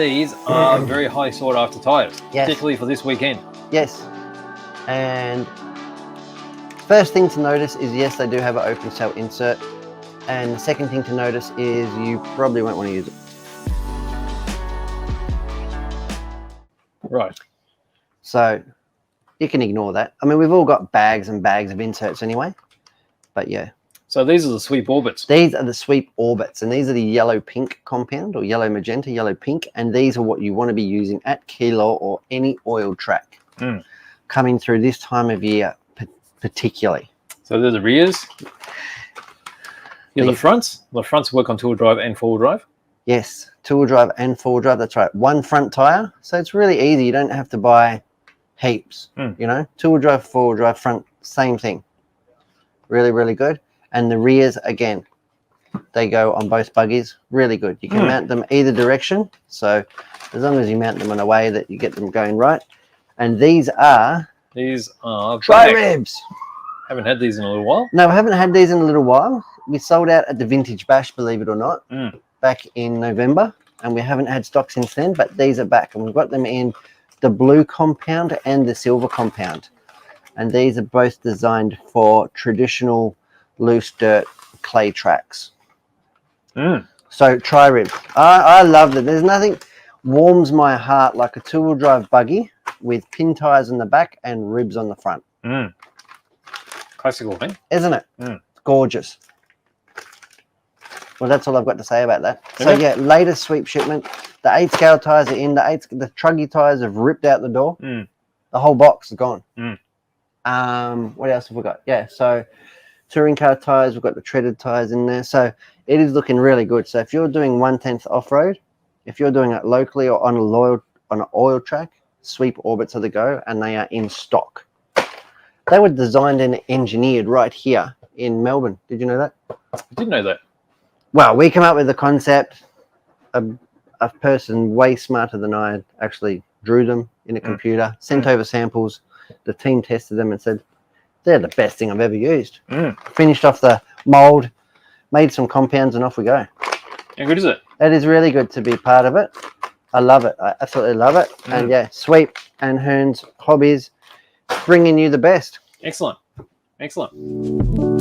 these are very high sought after tyres, Yes. particularly for this weekend. Yes. And first thing to notice is, yes, they do have an open cell insert. And the second thing to notice is you probably won't want to use it. Right. So you can ignore that. I mean, we've all got bags and bags of inserts anyway, but yeah. So these are the sweep orbits. These are the sweep orbits, and these are the yellow-pink compound, or yellow magenta, yellow-pink, and these are what you want to be using at kilo or any oil track coming through this time of year particularly. So they're the rears. Yeah, the fronts. The fronts work on two-wheel drive and four-wheel drive. Yes, two-wheel drive and four-wheel drive, that's right. One front tyre, so it's really easy. You don't have to buy heaps, you know. Two-wheel drive, four-wheel drive, front, same thing. Really, really good. And the rears, again, they go on both buggies. Really good. You can mount them either direction. So as long as you mount them in a way that you get them going right. And these are tri-ribs. Haven't had these in a little while. No, I haven't had these in a little while. We sold out at the Vintage Bash, believe it or not, back in November. And we haven't had stock since then, but these are back. And we've got them in the blue compound and the silver compound. And these are both designed for traditional loose dirt clay tracks. So tri-rib. I love that. There's nothing warms my heart like a two-wheel drive buggy with pin tires in the back and ribs on the front. Classical thing, isn't it? It's gorgeous. Well, that's all I've got to say about that. So yeah, latest sweep shipment. The 8 scale tires are in. The truggy tires have ripped out the door. The whole box is gone. What else have we got? Yeah, so touring car tires, we've got the treaded tires in there. So it is looking really good. So if you're doing 1/10 off-road, if you're doing it locally or on an oil track, sweep orbits are the go, and they are in stock. They were designed and engineered right here in Melbourne. Did you know that? I did know that. Well, we came up with the concept. A person way smarter than I actually drew them in a computer, sent over samples. The team tested them and said, they're the best thing I've ever used. Finished off the mold, made some compounds, and off we go. How good is it? It is really good to be part of it. I love it. I absolutely love it. And yeah, Sweep and Hearns Hobbies bringing you the best. Excellent. Excellent.